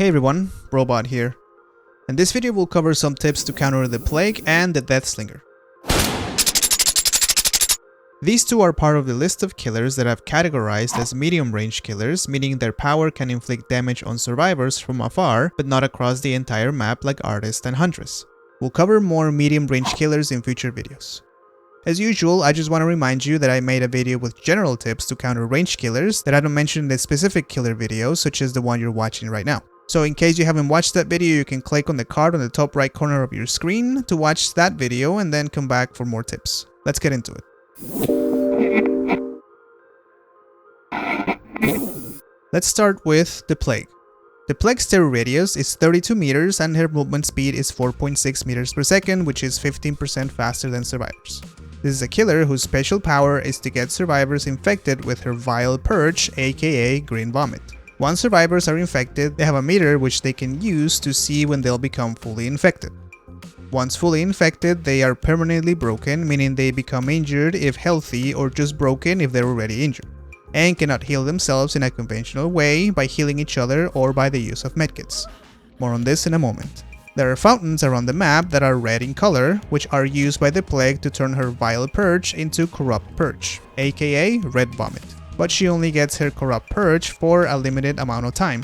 Hey everyone, Robot here. In this video we'll cover some tips to counter the Plague and the Deathslinger. These two are part of the list of killers that I've categorized as medium range killers, meaning their power can inflict damage on survivors from afar, but not across the entire map like Artist and Huntress. We'll cover more medium range killers in future videos. As usual, I just want to remind you that I made a video with general tips to counter range killers that I don't mention in the specific killer videos, such as the one you're watching right now. So in case you haven't watched that video, you can click on the card on the top right corner of your screen to watch that video and then come back for more tips. Let's get into it. Let's start with the Plague. The Plague's terror radius is 32 meters and her movement speed is 4.6 meters per second, which is 15% faster than survivors. This is a killer whose special power is to get survivors infected with her vile Purge, aka green vomit. Once survivors are infected, they have a meter which they can use to see when they'll become fully infected. Once fully infected, they are permanently broken, meaning they become injured if healthy or just broken if they're already injured, and cannot heal themselves in a conventional way by healing each other or by the use of medkits. More on this in a moment. There are fountains around the map that are red in color, which are used by the Plague to turn her vile Purge into corrupt Purge, aka red vomit. But she only gets her corrupt Purge for a limited amount of time.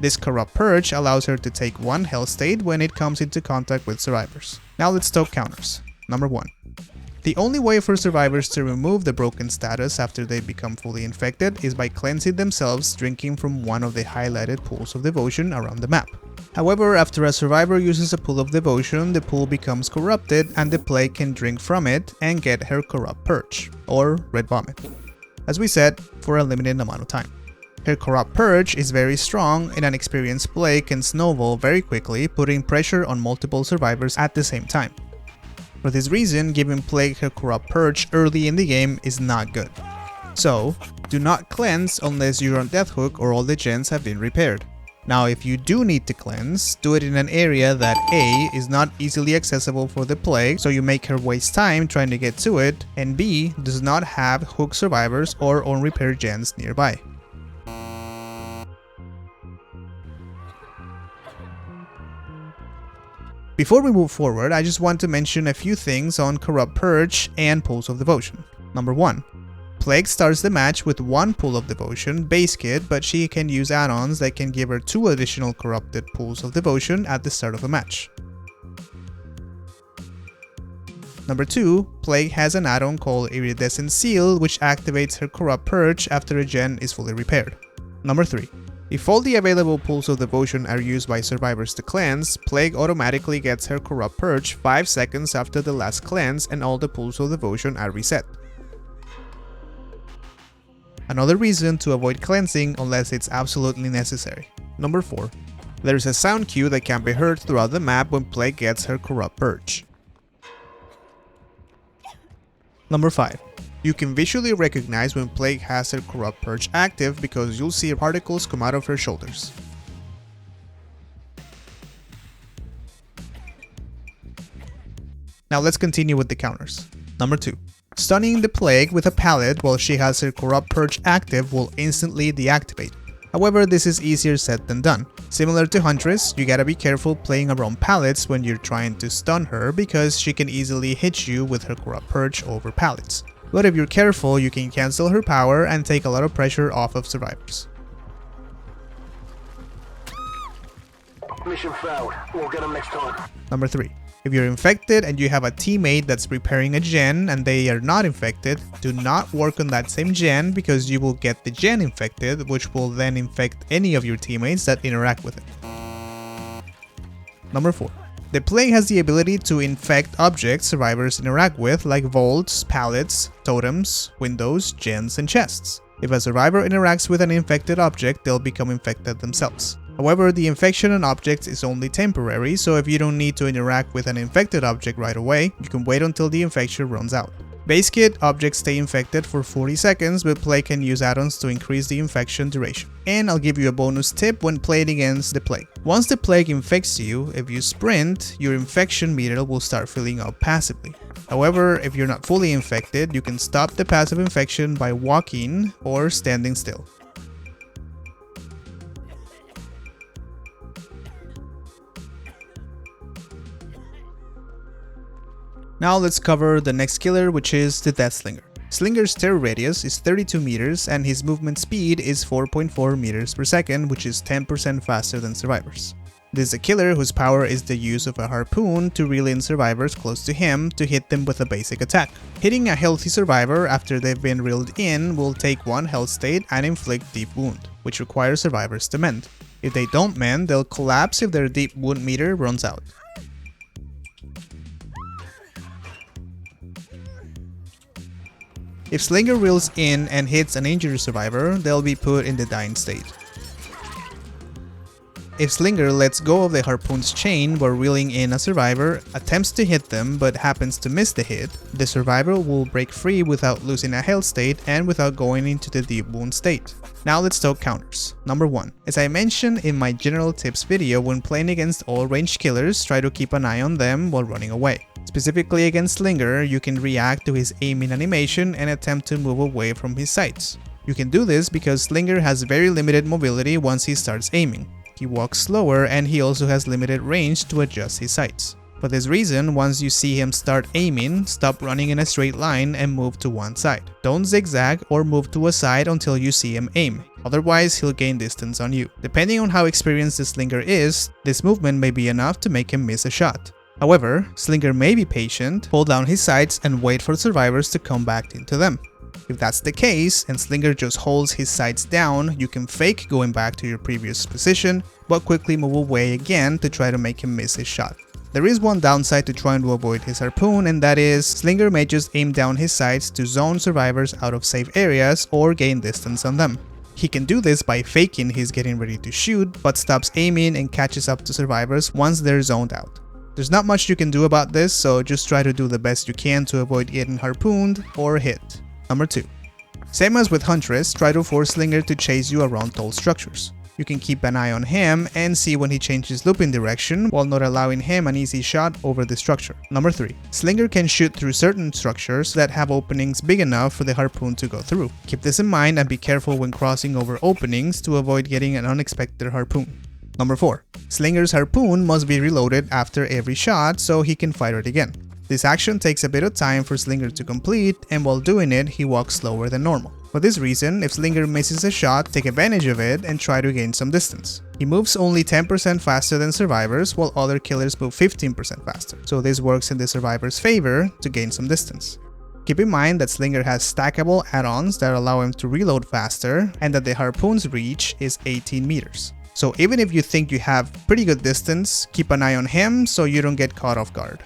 This corrupt Purge allows her to take one health state when it comes into contact with survivors. Now let's talk counters. Number 1. The only way for survivors to remove the broken status after they become fully infected is by cleansing themselves drinking from one of the highlighted pools of devotion around the map. However, after a survivor uses a pool of devotion, the pool becomes corrupted and the Plague can drink from it and get her corrupt Purge, or red vomit. As we said, for a limited amount of time. Her corrupt Purge is very strong and an experienced Plague can snowball very quickly, putting pressure on multiple survivors at the same time. For this reason, giving Plague her corrupt Purge early in the game is not good. So, do not cleanse unless you're on death hook or all the gens have been repaired. Now, if you do need to cleanse, do it in an area that A is not easily accessible for the Plague, so you make her waste time trying to get to it, and B does not have hook survivors or unrepaired gens nearby. Before we move forward, I just want to mention a few things on Corrupt Purge and Pools of Devotion. Number 1. Plague starts the match with one pool of devotion, base kit, but she can use add-ons that can give her 2 additional corrupted pools of devotion at the start of a match. Number 2, Plague has an add-on called Iridescent Seal, which activates her corrupt Purge after a gen is fully repaired. Number 3. If all the available pools of devotion are used by survivors to cleanse, Plague automatically gets her corrupt Purge 5 seconds after the last cleanse and all the pools of devotion are reset. Another reason to avoid cleansing unless it's absolutely necessary. Number 4. There's a sound cue that can be heard throughout the map when Plague gets her corrupt Purge. Number 5. You can visually recognize when Plague has her corrupt Purge active because you'll see particles come out of her shoulders. Now let's continue with the counters. Number 2. Stunning the Plague with a pallet while she has her corrupt Purge active will instantly deactivate. However, this is easier said than done. Similar to Huntress, you gotta be careful playing around pallets when you're trying to stun her because she can easily hit you with her corrupt Purge over pallets. But if you're careful, you can cancel her power and take a lot of pressure off of survivors. Mission failed. We'll get them next time. Number 3. If you're infected and you have a teammate that's preparing a gen and they are not infected, do not work on that same gen because you will get the gen infected, which will then infect any of your teammates that interact with it. Number 4. The Plague has the ability to infect objects survivors interact with, like vaults, pallets, totems, windows, gens, and chests. If a survivor interacts with an infected object, they'll become infected themselves. However, the infection on objects is only temporary, so if you don't need to interact with an infected object right away, you can wait until the infection runs out. Base kit, objects stay infected for 40 seconds, but Plague can use add-ons to increase the infection duration. And I'll give you a bonus tip when playing against the Plague. Once the Plague infects you, if you sprint, your infection meter will start filling up passively. However, if you're not fully infected, you can stop the passive infection by walking or standing still. Now let's cover the next killer, which is the Deathslinger. Slinger's terror radius is 32 meters and his movement speed is 4.4 meters per second, which is 10% faster than survivors. This is a killer whose power is the use of a harpoon to reel in survivors close to him to hit them with a basic attack. Hitting a healthy survivor after they've been reeled in will take one health state and inflict deep wound, which requires survivors to mend. If they don't mend, they'll collapse if their deep wound meter runs out. If Slinger reels in and hits an injured survivor, they'll be put in the dying state. If Slinger lets go of the harpoon's chain while reeling in a survivor, attempts to hit them but happens to miss the hit, the survivor will break free without losing a health state and without going into the deep wound state. Now let's talk counters. Number 1. As I mentioned in my general tips video, when playing against all ranged killers, try to keep an eye on them while running away. Specifically against Slinger, you can react to his aiming animation and attempt to move away from his sights. You can do this because Slinger has very limited mobility once he starts aiming. He walks slower and he also has limited range to adjust his sights. For this reason, once you see him start aiming, stop running in a straight line and move to one side. Don't zigzag or move to a side until you see him aim, otherwise he'll gain distance on you. Depending on how experienced the Slinger is, this movement may be enough to make him miss a shot. However, Slinger may be patient, hold down his sights and wait for survivors to come back into them. If that's the case, and Slinger just holds his sights down, you can fake going back to your previous position, but quickly move away again to try to make him miss his shot. There is one downside to trying to avoid his harpoon, and that is, Slinger may just aim down his sights to zone survivors out of safe areas or gain distance on them. He can do this by faking he's getting ready to shoot, but stops aiming and catches up to survivors once they're zoned out. There's not much you can do about this, so just try to do the best you can to avoid getting harpooned or hit. Number 2. Same as with Huntress, try to force Slinger to chase you around tall structures. You can keep an eye on him and see when he changes looping direction while not allowing him an easy shot over the structure. Number 3. Slinger can shoot through certain structures that have openings big enough for the harpoon to go through. Keep this in mind and be careful when crossing over openings to avoid getting an unexpected harpoon. Number 4. Slinger's harpoon must be reloaded after every shot so he can fire it again. This action takes a bit of time for Slinger to complete, and while doing it, he walks slower than normal. For this reason, if Slinger misses a shot, take advantage of it and try to gain some distance. He moves only 10% faster than survivors, while other killers move 15% faster, so this works in the survivor's favor to gain some distance. Keep in mind that Slinger has stackable add-ons that allow him to reload faster, and that the harpoon's reach is 18 meters. So even if you think you have pretty good distance, keep an eye on him so you don't get caught off guard.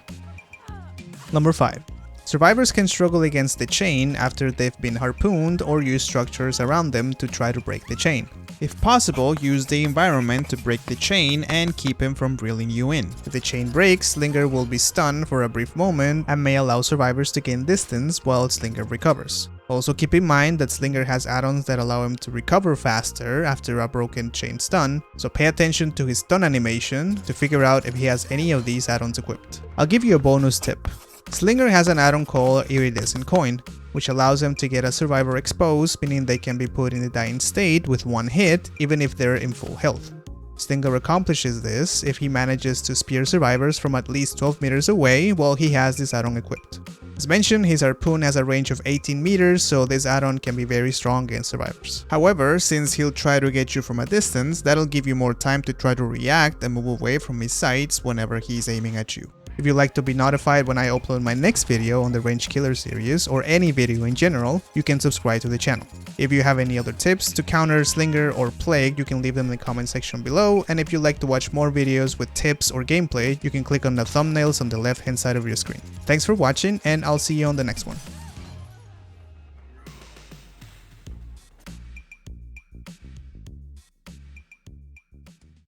Number 5. Survivors can struggle against the chain after they've been harpooned or use structures around them to try to break the chain. If possible, use the environment to break the chain and keep him from reeling you in. If the chain breaks, Slinger will be stunned for a brief moment and may allow survivors to gain distance while Slinger recovers. Also keep in mind that Slinger has add-ons that allow him to recover faster after a broken chain stun, so pay attention to his stun animation to figure out if he has any of these add-ons equipped. I'll give you a bonus tip. Slinger has an add-on called Iridescent Coin, which allows them to get a survivor exposed, meaning they can be put in the dying state with one hit even if they're in full health. Slinger accomplishes this if he manages to spear survivors from at least 12 meters away while he has this add-on equipped. As mentioned, his harpoon has a range of 18 meters, so this add-on can be very strong against survivors. However, since he'll try to get you from a distance, that'll give you more time to try to react and move away from his sights whenever he's aiming at you. If you'd like to be notified when I upload my next video on the Ranged Killer series, or any video in general, you can subscribe to the channel. If you have any other tips to counter Slinger or Plague, you can leave them in the comment section below, and if you'd like to watch more videos with tips or gameplay, you can click on the thumbnails on the left hand side of your screen. Thanks for watching, and I'll see you on the next one.